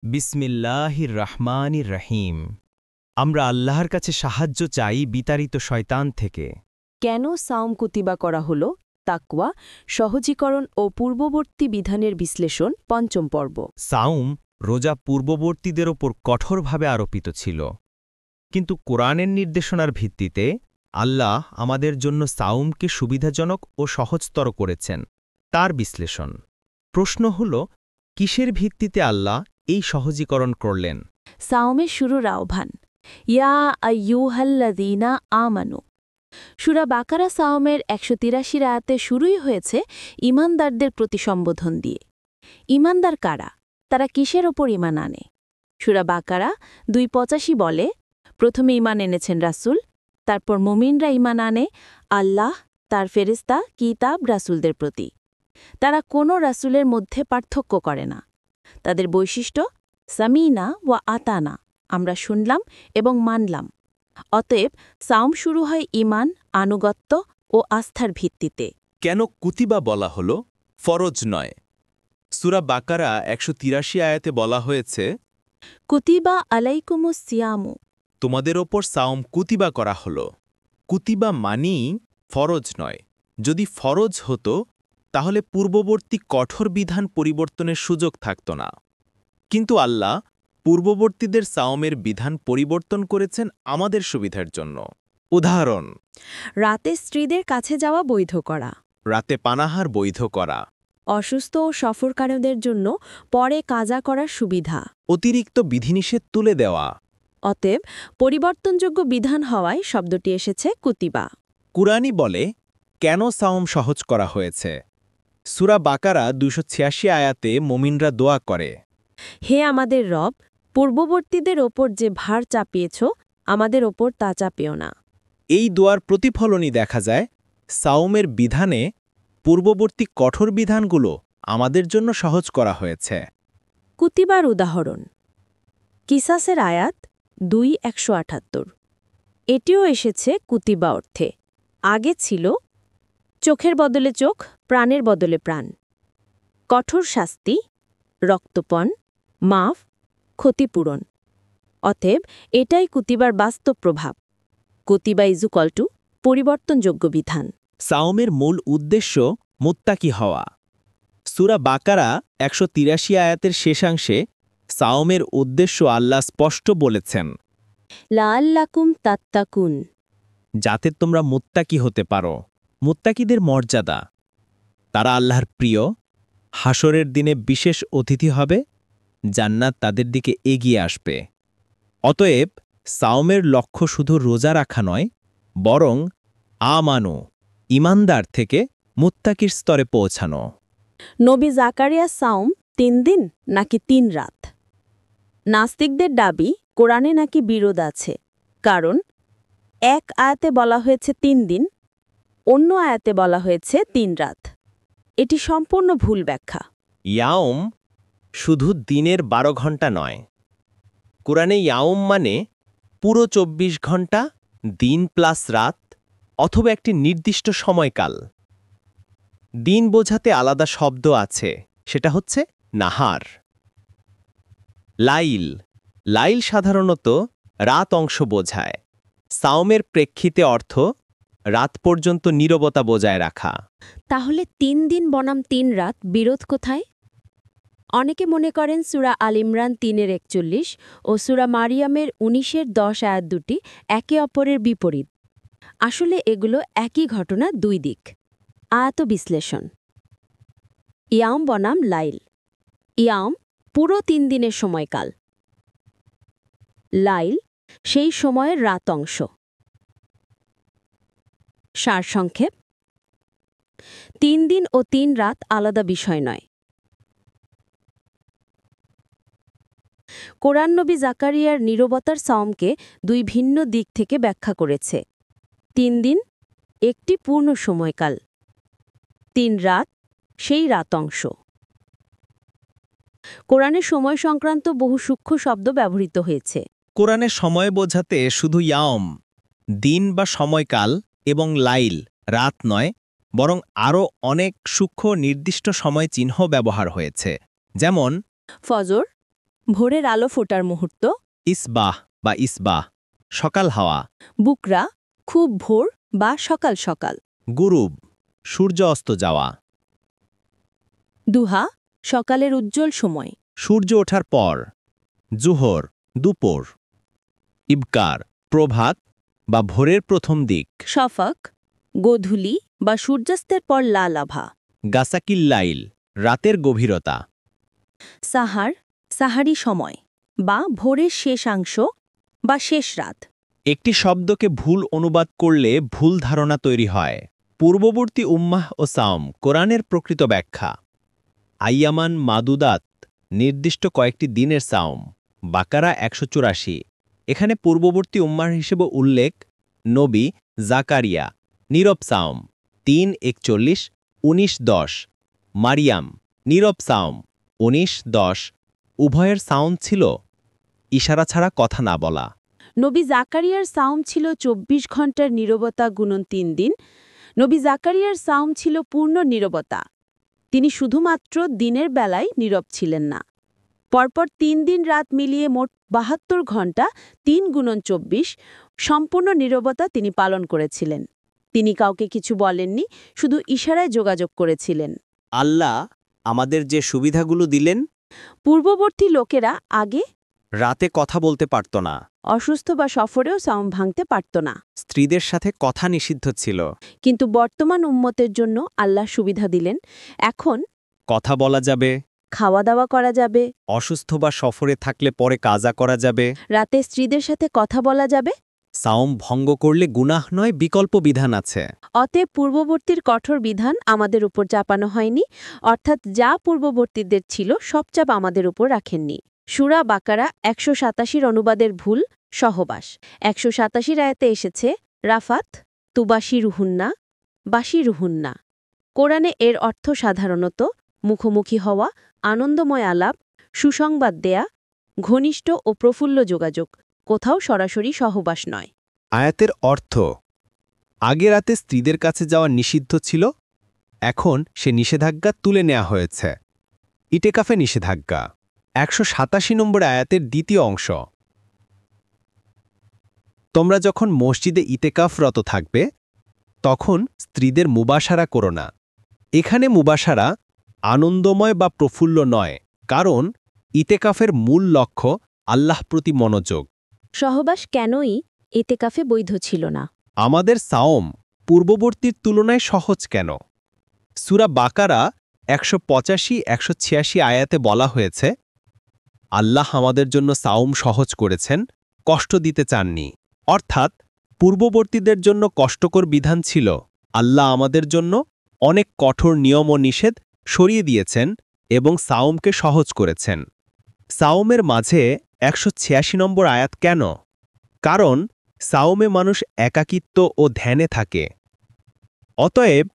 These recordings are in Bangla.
বিসমিল্লাহির রহমানির রহিম। আমরা আল্লাহর কাছে সাহায্য চাই বিতাড়িত শয়তান থেকে। কেন সাওম কুতিবা করা হল, তাকওয়া, সহজীকরণ ও পূর্ববর্তী বিধানের বিশ্লেষণ, পঞ্চম পর্ব। সাওম রোজা পূর্ববর্তীদের ওপর কঠোরভাবে আরোপিত ছিল, কিন্তু কোরআনের নির্দেশনার ভিত্তিতে আল্লাহ আমাদের জন্য সাওমকে সুবিধাজনক ও সহজতর করেছেন। তার বিশ্লেষণ। প্রশ্ন হল, কিসের ভিত্তিতে আল্লাহ এই সহজীকরণ করলেন? সাওমের শুরুর আহ্বান, ইয়া আইয়ুহাল্লাযীনা আমানু। সূরা বাকারা সাওমের ১৮৩ আয়াতে শুরুই হয়েছে ঈমানদারদের প্রতি সম্বোধন দিয়ে। ঈমানদার কারা? তারা কিসের ওপর ঈমান আনে? সূরা বাকারা ২৮৫ বলে, প্রথমে ঈমান এনেছেন রাসূল, তারপর মুমিনরা ঈমান আনে আল্লাহ, তার ফেরেশতা, কিতাব, রাসূলদের প্রতি। তারা কোনো রাসূলের মধ্যে পার্থক্য করে না। তাদের বৈশিষ্ট্য সামিনা ওয়া আতানা, আমরা শুনলাম এবং মানলাম। অতএব সাওম শুরু হয় ঈমান, আনুগত্য ও আস্থার ভিত্তিতে। কেন কুতিবা বলা হল, ফরজ নয়? সূরা বাকারা ১৮৩ আয়াতে বলা হয়েছে, কুতিবা আলাইকুমুস সিয়ামু। তোমাদের ওপর সাওম কুতিবা করা হল। কুতিবা মানেই ফরজ নয়। যদি ফরজ হতো তাহলে পূর্ববর্তী কঠোর বিধান পরিবর্তনের সুযোগ থাকত না। কিন্তু আল্লাহ পূর্ববর্তীদের সাওমের বিধান পরিবর্তন করেছেন আমাদের সুবিধার জন্য। উদাহরণ, রাতে স্ত্রীদের কাছে যাওয়া বৈধ করা, রাতে পানাহার বৈধ করা, অসুস্থ ও সফরকারীদের জন্য পরে কাজা করার সুবিধা। অতিরিক্ত বিধিনিষেধ তুলে দেওয়া। অতএব পরিবর্তনযোগ্য বিধান হওয়ায় শব্দটি এসেছে কুতিবা। কুরআনই বলে কেন সাওম সহজ করা হয়েছে। সূরা বাকারা ২৮৬ আয়াতে মুমিনরা দোয়া করে, হে আমাদের রব, পূর্ববর্তীদের ওপর যে ভার চাপিয়েছ, আমাদের ওপর তা চাপিও না। এই দোয়ার প্রতিফলনই দেখা যায় সাওমের বিধানে পূর্ববর্তী কঠোর বিধানগুলো আমাদের জন্য সহজ করা হয়েছে। কুতিবার উদাহরণ, কিসাসের আয়াত ২:১৭৮। এটিও এসেছে কুতিবা অর্থে। আগে ছিল চোখের বদলে চোখ, প্রাণের বদলে প্রাণ। কঠোর শাস্তি, রক্তপণ, মাফ, ক্ষতিপূরণ। অতএব এটাই কুতিবার বাস্তব প্রভাব। কুতিবা ইজুকল্টু পরিবর্তনযোগ্য বিধান। সাওমের মূল উদ্দেশ্য মুত্তাকি হওয়া। সূরা বাকারা ১৮৩ আয়াতের শেষাংশে সাওমের উদ্দেশ্য আল্লাহ স্পষ্ট বলেছেন, লাআল্লাকুম তাত্তাকুন, যাতে তোমরা মুত্তাকি হতে পারো। মুত্তাকিদের মর্যাদা, তারা আল্লাহর প্রিয়, হাসরের দিনে বিশেষ অতিথি হবে, জান্নাত তাদের দিকে এগিয়ে আসবে। অতএব সাওমের লক্ষ্য শুধু রোজা রাখা নয়, বরং আমানু, ঈমানদার থেকে মুত্তাকির স্তরে পৌঁছানো। নবী জাকারিয়া সাওম ৩ দিন নাকি ৩ রাত? নাস্তিকদের দাবি কোরআনে নাকি বিরোধ আছে, কারণ এক আয়াতে বলা হয়েছে ৩ দিন, অন্য আয়াতে বলা হয়েছে ৩ রাত। এটি সম্পূর্ণ ভুল ব্যাখ্যা। ইয়াওম শুধু দিনের ১২ ঘণ্টা নয়। কোরআনে ইয়াওম মানে পুরো ২৪ ঘণ্টা, দিন প্লাস রাত, অথবা একটি নির্দিষ্ট সময়কাল। দিন বোঝাতে আলাদা শব্দ আছে, সেটা হচ্ছে নাহার। লাইল, লাইল সাধারণত রাত অংশ বোঝায়। সাওমের প্রেক্ষিতে অর্থ রাত পর্যন্ত নীরবতা বজায় রাখা। তাহলে ৩ দিন বনাম ৩ রাত, বিরোধ কোথায়? অনেকে মনে করেন সূরা আল ইমরান ৩:৪১ ও সূরা মারিয়ামের ১৯:১০ আয়াত দুটি একে অপরের বিপরীত। আসলে এগুলো একই ঘটনা, ২ দিক। আয়াত বিশ্লেষণ। ইয়াম বনাম লাইল। ইয়াম পুরো ৩ দিনের সময়কাল। লাইল সেই সময়ের রাত অংশ। সারসংক্ষেপ, ৩ দিন ও ৩ রাত আলাদা বিষয় নয়। কোরআন নবী জাকারিয়ার নীরবতার সাওমকে ২ ভিন্ন দিক থেকে ব্যাখ্যা করেছে। ৩ দিন একটি পূর্ণ সময়কাল, ৩ রাত সেই রাত অংশ। কোরআনে সময় সংক্রান্ত বহু সূক্ষ্ম শব্দ ব্যবহৃত হয়েছে। কোরআনে সময় বোঝাতে শুধু ইয়াওম, দিন বা সময়কাল, এবং লাইল, রাত নয়, বরং আরও অনেক সূক্ষ্ম নির্দিষ্ট সময় চিহ্ন ব্যবহার হয়েছে, যেমন ফজর ভোরের আলো ফোটার মুহূর্ত। ইসবাহ বা ইসবাহ সকাল হাওয়া। বুকরা, খুব ভোর বা সকাল সকাল। গুরুব সূর্য অস্ত যাওয়া। দুহা, সকালের উজ্জ্বল সময়। সূর্য ওঠার পর। জুহর দুপুর। ইবকার প্রভাত বা ভোরের প্রথম দিক। শফাক, গোধূলি বা সূর্যাস্তের পর লাল আভা। গাসাকিল্লাইল রাতের গভীরতা। সাহার, সাহারি সময় বা ভোরের শেষাংশ বা শেষ রাত। একটি শব্দকে ভুল অনুবাদ করলে ভুল ধারণা তৈরি হয়। পূর্ববর্তী উম্মাহ ও সাওম কোরআনের প্রকৃত ব্যাখ্যা। আইয়ামান মাদুদাত নির্দিষ্ট কয়েকটি দিনের সাওম। বাকারা ১৮৪। এখানে পূর্ববর্তী উম্মার হিসেবে উল্লেখ নবী জাকারিয়া নীরব সাওম ৩:৪১, ১৯:১০। মারিয়াম নীরব সাওম ১৯:১০। উভয়ের সাওম ছিল ইশারা ছাড়া কথা না বলা। নবী জাকারিয়ার সাওম ছিল ২৪ ঘণ্টার নীরবতা গুণন ৩ দিন। নবী জাকারিয়ার সাওম ছিল পূর্ণ নীরবতা। তিনি শুধুমাত্র দিনের বেলায় নীরব ছিলেন না। পরপর ৩ দিন রাত মিলিয়ে মোট ৭২ ঘণ্টা ৩x২৪ সম্পূর্ণ নীরবতা তিনি পালন করেছিলেন। তিনি কাউকে কিছু বলেননি, শুধু ইশারায় যোগাযোগ করেছিলেন। আল্লাহ আমাদের যে সুবিধাগুলো দিলেন, পূর্ববর্তী লোকেরা আগে রাতে কথা বলতে পারত না, অসুস্থ বা সফরেও সাওম ভাঙতে পারত না। স্ত্রীদের সাথে কথা নিষিদ্ধ ছিল। কিন্তু বর্তমান উম্মতের জন্য আল্লাহ সুবিধা দিলেন। এখন কথা বলা যাবে, খাওয়া দাওয়া করা যাবে, অসুস্থ বা সফরে থাকলে পরে কাজা করা যাবে, রাতে স্ত্রীদের সাথে কথা বলা যাবে। সাওম ভঙ্গ করলে গুনাহ নয়, বিকল্প বিধান আছে। অতএব পূর্ববর্তীর কঠোর বিধান আমাদের উপর চাপানো হয়নি, অর্থাৎ যা পূর্ববর্তীদের ছিল সব চাপ আমাদের উপর রাখেননি। সূরা বাকারা ১৮৭ অনুবাদের ভুল সহবাস। ১৮৭ আয়াতে এসেছে রাফাত তুবাসি রুহুন্না বাসি রুহুন্না। কোরআনে এর অর্থ সাধারণত মুখোমুখি হওয়া, আনন্দময় আলাপ, সুসংবাদ দেয়া, ঘনিষ্ঠ ও প্রফুল্ল যোগাযোগ, কোথাও সরাসরি সহবাস নয়। আয়াতের অর্থ, আগে রাতে স্ত্রীদের কাছে যাওয়া নিষিদ্ধ ছিল, এখন সে নিষেধাজ্ঞা তুলে নেওয়া হয়েছে। ইটেকাফে নিষেধাজ্ঞা ১৮৭ নম্বর আয়াতের দ্বিতীয় অংশ। তোমরা যখন মসজিদে ইতেকাফরত থাকবে তখন স্ত্রীদের মুবাশারা করো না। এখানে মুবাশারা আনন্দময় বা প্রফুল্ল নয়, কারণ ইতেকাফের মূল লক্ষ্য আল্লাহ প্রতি মনোযোগ। সহবাস কেনই ইতেকাফে বৈধ ছিল না? আমাদের সাওম পূর্ববর্তীর তুলনায় সহজ কেন? সূরা বাকারা ১৮৫-১৮৬ আয়াতে বলা হয়েছে, আল্লাহ আমাদের জন্য সাওম সহজ করেছেন, কষ্ট দিতে চাননি। অর্থাৎ পূর্ববর্তীদের জন্য কষ্টকর বিধান ছিল, আল্লাহ আমাদের জন্য অনেক কঠোর নিয়ম ও নিষেধ সরিয়ে দিয়েছেন এবং সাওমকে সহজ করেছেন। সাওমের মাঝে ১৮৬ নম্বর আয়াত কেন? কারণ সাওমে মানুষ একাকিত্ব ও ধ্যানে থাকে। অতএব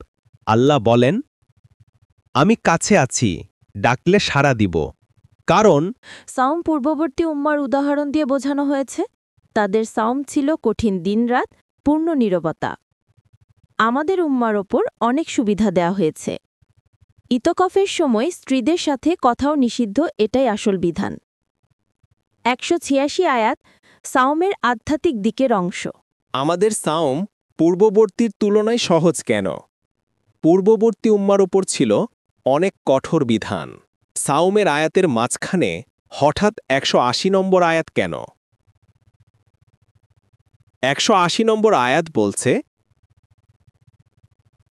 আল্লাহ বলেন, আমি কাছে আছি, ডাকলে সাড়া দিব। কারণ সাওম পূর্ববর্তী উম্মার উদাহরণ দিয়ে বোঝানো হয়েছে। তাদের সাওম ছিল কঠিন দিনরাত, পূর্ণ নীরবতা। আমাদের উম্মার ওপর অনেক সুবিধা দেওয়া হয়েছে। ইতকফের সময় স্ত্রীদের সাথে কথাও নিষিদ্ধ, এটাই আসল বিধান। ১৮৬ আয়াত সাওমের আধ্যাত্মিক দিকের অংশ। আমাদের সাওম পূর্ববর্তীর তুলনায় সহজ কেন? পূর্ববর্তী উম্মার ওপর ছিল অনেক কঠোর বিধান। সাওমের আয়াতের মাঝখানে হঠাৎ ১৮০ নম্বর আয়াত কেন? ১৮০ নম্বর আয়াত বলছে,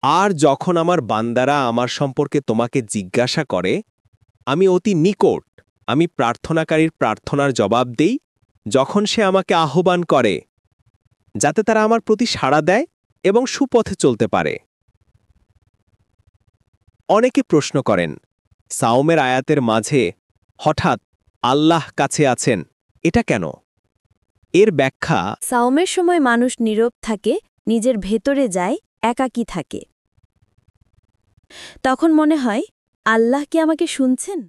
আর যখন আমার বান্দারা আমার সম্পর্কে তোমাকে জিজ্ঞাসা করে, আমি অতি নিকট, আমি প্রার্থনাকারীর প্রার্থনার জবাব দেই যখন সে আমাকে আহ্বান করে, যাতে তারা আমার প্রতি সাড়া দেয় এবং সুপথে চলতে পারে। অনেকে প্রশ্ন করেন, সাওমের আয়াতের মাঝে হঠাৎ আল্লাহ কাছে আছেন, এটা কেন? এর ব্যাখ্যা, সাওমের সময় মানুষ নীরব থাকে, নিজের ভেতরে যায়, একাকী থাকে। তখন মনে হয়, আল্লাহ কি আমাকে শুনছেন?